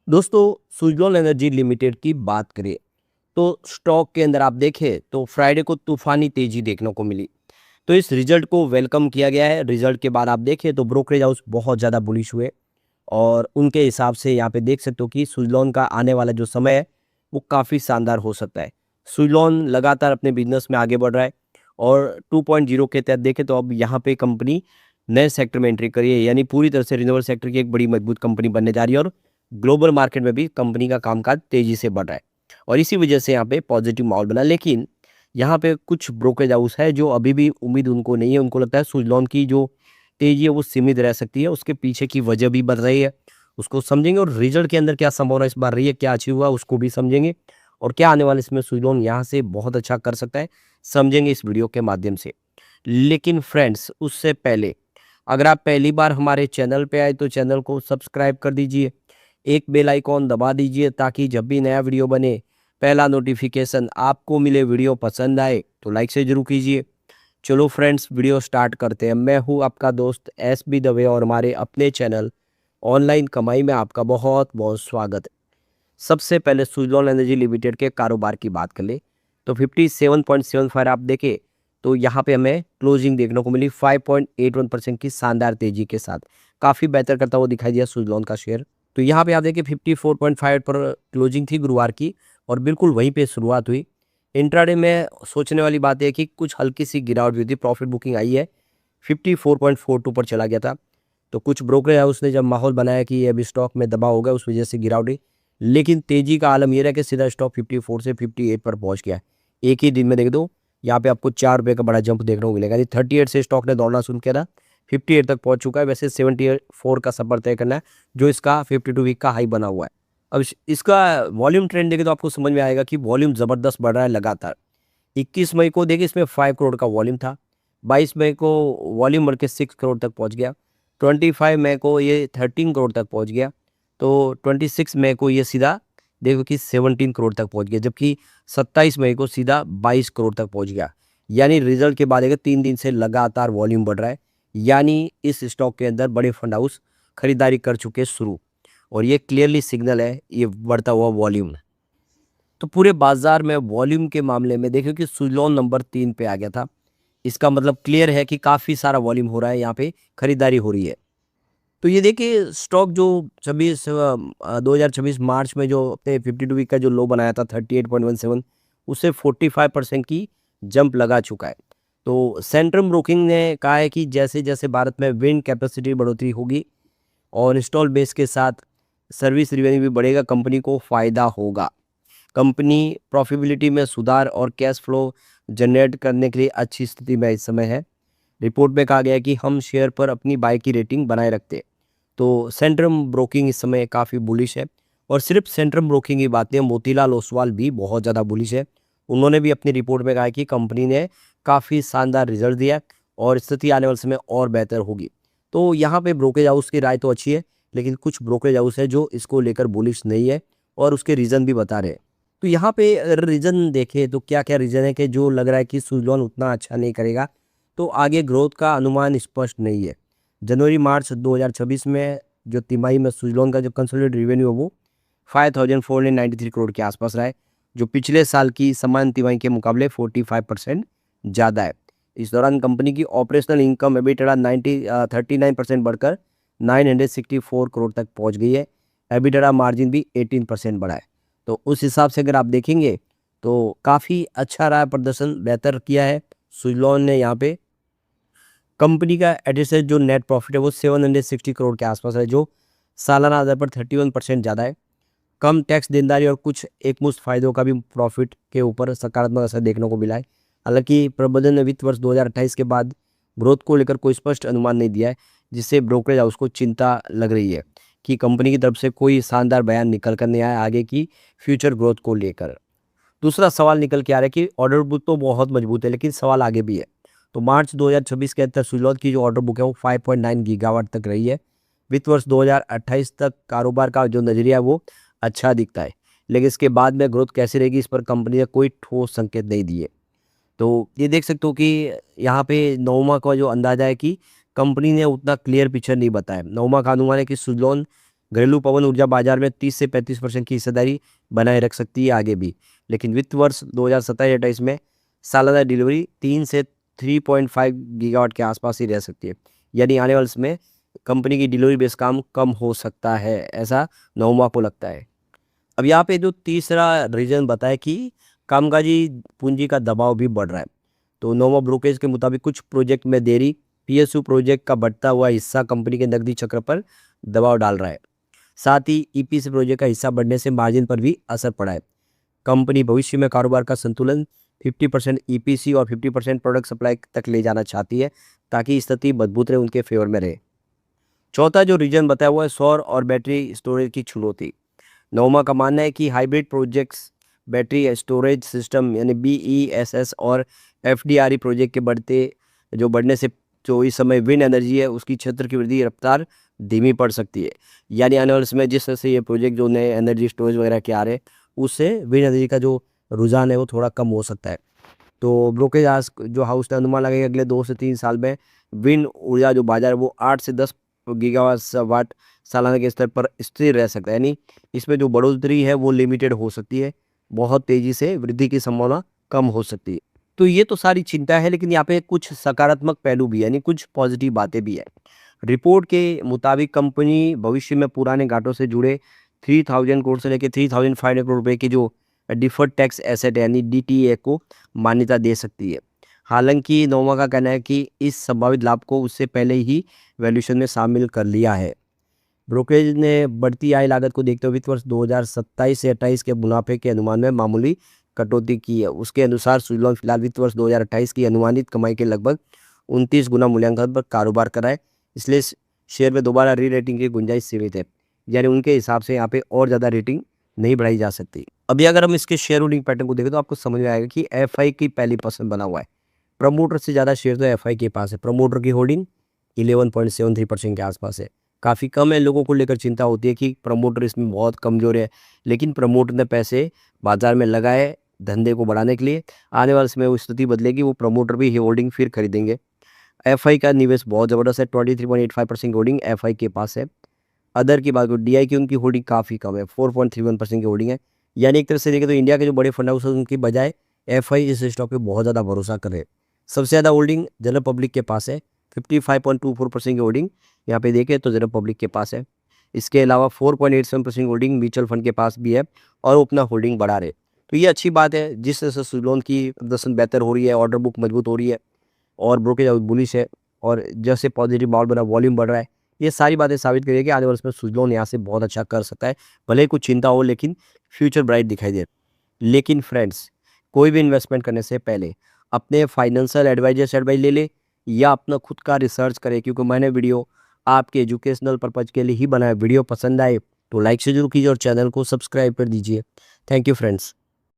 दोस्तों, Suzlon energy limited की बात करें तो स्टॉक के अंदर आप देखें तो फ्राइडे को तूफानी तेजी देखने को मिली। तो इस रिजल्ट को वेलकम किया गया है। रिजल्ट के बाद आप देखें तो ब्रोकरेज हाउस बहुत ज़्यादा बुलिश हुए और उनके हिसाब से यहाँ पे देख सकते हो कि सुज़लॉन का आने वाला जो समय है वो काफ़ी शानदार हो सकता है। सुज़लॉन लगातार अपने बिजनेस में आगे बढ़ रहा है और 2.0 के तहत देखें तो अब यहाँ पे कंपनी नए सेक्टर में एंट्री करी है, यानी पूरी तरह से रिन्यूएबल सेक्टर की एक बड़ी मजबूत कंपनी बनने जा रही है और ग्लोबल मार्केट में भी कंपनी का कामकाज तेजी से बढ़ रहा है और इसी वजह से यहाँ पे पॉजिटिव माहौल बना। लेकिन यहाँ पे कुछ ब्रोकरेज हाउस है जो अभी भी उम्मीद उनको नहीं है, उनको लगता है सुज़लॉन की जो तेजी है वो सीमित रह सकती है। उसके पीछे की वजह भी बन रही है, उसको समझेंगे और रिजल्ट के अंदर क्या संभावना इस बार रही है, क्या अचीव हुआ उसको भी समझेंगे और क्या आने वाले इसमें सुज़लॉन यहाँ से बहुत अच्छा कर सकता है, समझेंगे इस वीडियो के माध्यम से। लेकिन फ्रेंड्स, उससे पहले अगर आप पहली बार हमारे चैनल पे आए तो चैनल को सब्सक्राइब कर दीजिए, एक बेल आइकॉन दबा दीजिए ताकि जब भी नया वीडियो बने पहला नोटिफिकेशन आपको मिले। वीडियो पसंद आए तो लाइक से जरूर कीजिए। चलो फ्रेंड्स, वीडियो स्टार्ट करते हैं। मैं हूँ आपका दोस्त एस बी दवे और हमारे अपने चैनल ऑनलाइन कमाई में आपका बहुत बहुत स्वागत है। सबसे पहले सुज़लॉन एनर्जी लिमिटेड के कारोबार की बात कर ले तो 57.75 आप देखें तो यहाँ पे हमें क्लोजिंग देखने को मिली 5.81% की शानदार तेजी के साथ। काफ़ी बेहतर करता हुआ दिखाई दिया सुज़लॉन का शेयर। तो यहाँ पे आप देखिए 54.5 पर क्लोजिंग थी गुरुवार की और बिल्कुल वहीं पे शुरुआत हुई। इंट्राडे में सोचने वाली बात है कि कुछ हल्की सी गिरावट भी थी, प्रॉफिट बुकिंग आई है 54.42 पर चला गया था। तो कुछ ब्रोकरेज हाउस ने जब माहौल बनाया कि ये अभी स्टॉक में दबाव होगा उस वजह से गिरावट हुई, लेकिन तेजी का आलम ये रहा कि सीधा स्टॉक 54 से 58 पर पहुंच गया। एक ही दिन में देख दो यहाँ पे आपको 4 रुपये का बड़ा जंप देखने को मिलेगा। यानी 38 से स्टॉक ने दौड़ना शुरू किया था, 58 तक पहुंच चुका है। वैसे 74 का सफर तय करना है जो इसका 52 वीक का हाई बना हुआ है। अब इसका वॉल्यूम ट्रेंड देखें तो आपको समझ में आएगा कि वॉल्यूम ज़बरदस्त बढ़ रहा है लगातार। 21 मई को देखिए इसमें 5 करोड़ का वॉल्यूम था, 22 मई को वॉल्यूम बढ़ के 6 करोड़ तक पहुंच गया, 25 मई को ये 13 करोड़ तक पहुंच गया, तो 26 मई को ये सीधा देखो कि 17 करोड़ तक पहुंच गया, जबकि 27 मई को सीधा 22 करोड़ तक पहुंच गया। यानी रिजल्ट के बाद देखिए 3 दिन से लगातार वॉल्यूम बढ़ रहा है, यानी इस स्टॉक के अंदर बड़े फंड हाउस खरीदारी कर चुके हैं शुरू और ये क्लियरली सिग्नल है ये बढ़ता हुआ वॉल्यूम। तो पूरे बाजार में वॉल्यूम के मामले में देखिए कि सुज़लॉन नंबर 3 पे आ गया था। इसका मतलब क्लियर है कि काफ़ी सारा वॉल्यूम हो रहा है, यहाँ पे खरीदारी हो रही है। तो ये देखिए स्टॉक जो 2026 मार्च में जो अपने 52 वीक का जो लो बनाया था 38.17, उससे 45% की जंप लगा चुका है। तो सेंट्रम ब्रोकिंग ने कहा है कि जैसे जैसे भारत में विंड कैपेसिटी बढ़ोतरी होगी और इंस्टॉल बेस के साथ सर्विस रिवेन्यू भी बढ़ेगा, कंपनी को फ़ायदा होगा। कंपनी प्रॉफिटेबिलिटी में सुधार और कैश फ्लो जनरेट करने के लिए अच्छी स्थिति में इस समय है। रिपोर्ट में कहा गया है कि हम शेयर पर अपनी बाय की रेटिंग बनाए रखते हैं। तो सेंट्रम ब्रोकिंग इस समय काफ़ी बुलिश है और सिर्फ सेंट्रम ब्रोकिंग की बात नहीं, मोतीलाल ओसवाल भी बहुत ज़्यादा बुलिश है। उन्होंने भी अपनी रिपोर्ट में कहा है कि कंपनी ने काफ़ी शानदार रिजल्ट दिया है और स्थिति आने वाले समय और बेहतर होगी। तो यहाँ पे ब्रोकरेज हाउस की राय तो अच्छी है, लेकिन कुछ ब्रोकरेज हाउस है जो इसको लेकर बुलिश नहीं है और उसके रीज़न भी बता रहे हैं। तो यहाँ पे अगर रीज़न देखें तो क्या-क्या रीज़न है कि जो लग रहा है कि सुज़लॉन उतना अच्छा नहीं करेगा, तो आगे ग्रोथ का अनुमान स्पष्ट नहीं है। जनवरी-मार्च 2026 में जो तिमाही में सुज़लॉन का जो कंसोलिडेटेड रेवेन्यू है वो 5493 करोड़ के आसपास रहा है, जो पिछले साल की समान तिमाही के मुकाबले 45% ज़्यादा है। इस दौरान कंपनी की ऑपरेशनल इनकम एबिटडा 39% बढ़कर 964 करोड़ तक पहुँच गई है। एबिटडा मार्जिन भी 18% बढ़ा है। तो उस हिसाब से अगर आप देखेंगे तो काफ़ी अच्छा रहा है, प्रदर्शन बेहतर किया है सुज़लॉन ने। यहाँ पे कंपनी का एडजस्टेड जो नेट प्रॉफिट है वो 760 करोड़ के आसपास है, जो सालाना आधार पर 31% ज़्यादा है। कम टैक्स देनदारी और कुछ एकमुश्त फायदों का भी प्रॉफिट के ऊपर सकारात्मक असर देखने को मिला है। हालांकि प्रबंधन ने वित्त वर्ष 2028 के बाद ग्रोथ को लेकर कोई स्पष्ट अनुमान नहीं दिया है, जिससे ब्रोकरेज हाउस को चिंता लग रही है कि कंपनी की तरफ से कोई शानदार बयान निकल कर नहीं आया आगे की फ्यूचर ग्रोथ को लेकर। दूसरा सवाल निकल के आ रहा है कि ऑर्डर बुक तो बहुत मजबूत है, लेकिन सवाल आगे भी है। तो मार्च 2026 के अंदर सुज़लॉन की जो ऑर्डर बुक है वो 5.9 गीगावाट तक रही है। वित्त वर्ष 2028 तक कारोबार का जो नज़रिया है वो अच्छा दिखता है, लेकिन इसके बाद में ग्रोथ कैसी रहेगी इस पर कंपनी ने कोई ठोस संकेत नहीं दिए। तो ये देख सकते हो कि यहाँ पे नवमा का जो अंदाजा है कि कंपनी ने उतना क्लियर पिक्चर नहीं बताया। नवमा का अनुमान है कि सुज़लॉन घरेलू पवन ऊर्जा बाजार में 30 से 35% की हिस्सेदारी बनाए रख सकती है आगे भी। लेकिन वित्त वर्ष 2027-28 में सालाना डिलीवरी 3 से 3.5 गीगावाट के आसपास ही रह सकती है। यानी आने वाले वर्ष में कंपनी की डिलीवरी बेस काम कम हो सकता है, ऐसा नोमा को लगता है। अब यहाँ पे जो तीसरा रीजन बताया कि कामकाजी पूंजी का दबाव भी बढ़ रहा है। तो नोमा ब्रोकरेज के मुताबिक कुछ प्रोजेक्ट में देरी, पीएसयू प्रोजेक्ट का बढ़ता हुआ हिस्सा कंपनी के नकदी चक्र पर दबाव डाल रहा है। साथ ही ईपीसी प्रोजेक्ट का हिस्सा बढ़ने से मार्जिन पर भी असर पड़ा है। कंपनी भविष्य में कारोबार का संतुलन 50% ईपीसी और 50% प्रोडक्ट सप्लाई तक ले जाना चाहती है, ताकि स्थिति मजबूत रहे, उनके फेवर में रहे। चौथा जो रीजन बताया हुआ है सौर और बैटरी स्टोरेज की चुनौती। नोमा का मानना है कि hybrid projects, battery storage system यानी बीईएसएस और एफडीआरई प्रोजेक्ट के बढ़ने से जो इस समय विंड एनर्जी है उसकी क्षेत्र की वृद्धि रफ्तार धीमी पड़ सकती है। यानी आने वाले समय जिस तरह से ये प्रोजेक्ट जो नए एनर्जी स्टोरेज वगैरह के आ रहे हैं, उससे विंड एनर्जी का जो रुझान है वो थोड़ा कम हो सकता है। तो ब्रोकरेज हाउस ने अनुमान लगाया कि अगले 2 से 3 साल में विंड ऊर्जा जो बाजार है वो 8 से 10 गीगावाट सालाना के स्तर पर स्थिर रह सकता है। यानी इसमें जो बढ़ोतरी है वो लिमिटेड हो सकती है, बहुत तेजी से वृद्धि की संभावना कम हो सकती है। तो ये तो सारी चिंता है, लेकिन यहाँ पे कुछ सकारात्मक पहलू भी है, यानी कुछ पॉजिटिव बातें भी है। रिपोर्ट के मुताबिक कंपनी भविष्य में पुराने घाटों से जुड़े 3000 करोड़ से लेकर 3500 करोड़ रुपए की जो डिफर्ड टैक्स एसेट यानी डीटीए को मान्यता दे सकती है। हालांकि नोमा का कहना है कि इस संभावित लाभ को उससे पहले ही वैल्यूएशन में शामिल कर लिया है। ब्रोकरेज ने बढ़ती आय लागत को देखते हुए वित्त वर्ष 2027 से 28 के मुनाफे के अनुमान में मामूली कटौती की है। उसके अनुसार सुज़लोन फिलहाल वित्त वर्ष 2028 की अनुमानित कमाई के लगभग 29 गुना मूल्यांकन पर कारोबार कर रहा है, इसलिए शेयर में दोबारा री रेटिंग की गुंजाइश सीमित है। यानी उनके हिसाब से यहाँ पे और ज़्यादा रेटिंग नहीं बढ़ाई जा सकती। अभी अगर हम इसके शेयर होल्डिंग पैटर्न को देखें तो आपको समझ में आएगा कि एफआई की पहली पसंद बना हुआ है। प्रमोटर से ज़्यादा शेयर तो एफआई के पास है। प्रमोटर की होल्डिंग 11.73% के आसपास है, काफ़ी कम है। लोगों को लेकर चिंता होती है कि प्रमोटर इसमें बहुत कमज़ोर है, लेकिन प्रमोटर ने पैसे बाजार में लगाए धंधे को बढ़ाने के लिए। आने वाले समय वो स्थिति बदलेगी, वो प्रमोटर भी होल्डिंग फिर खरीदेंगे। एफआई का निवेश बहुत ज़बरदस्त है, 23.85% होल्डिंग एफआई के पास है। अदर की बात करूँ डीआई की, उनकी होल्डिंग काफ़ी कम है, 4.31% की होल्डिंग है। यानी एक तरह से देखें तो इंडिया के जो बड़े फंड हाउस हैं उनकी बजाय एफआई इस स्टॉक पे बहुत ज़्यादा भरोसा कर रहे हैं। सबसे ज़्यादा होल्डिंग जनरल पब्लिक के पास है, 55.24% की होल्डिंग यहाँ पे देखें तो जनरल पब्लिक के पास है। इसके अलावा 4.87% होल्डिंग म्यूचुअल फंड के पास भी है और वो अपना होल्डिंग बढ़ा रहे। तो ये अच्छी बात है, जिस तरह से सुज़लोन की प्रदर्शन बेहतर हो रही है, ऑर्डर बुक मजबूत हो रही है और ब्रोकरेज हाउस बुलिश है और जैसे पॉजिटिव माहौल बना, वॉल्यूम बढ़ रहा है, ये सारी बातें साबित करिए कि आने वाले समय सुज़लोन यहाँ से बहुत अच्छा कर सकता है। भले ही कुछ चिंता हो, लेकिन फ्यूचर ब्राइट दिखाई दे रहा है। लेकिन फ्रेंड्स, कोई भी इन्वेस्टमेंट करने से पहले अपने फाइनेंशियल एडवाइजर से एडवाइस ले ले या अपना खुद का रिसर्च करें, क्योंकि मैंने वीडियो आपके एजुकेशनल पर्पज़ के लिए ही बनाया। वीडियो पसंद आए तो लाइक से जरूर कीजिए और चैनल को सब्सक्राइब कर दीजिए। Thank you friends.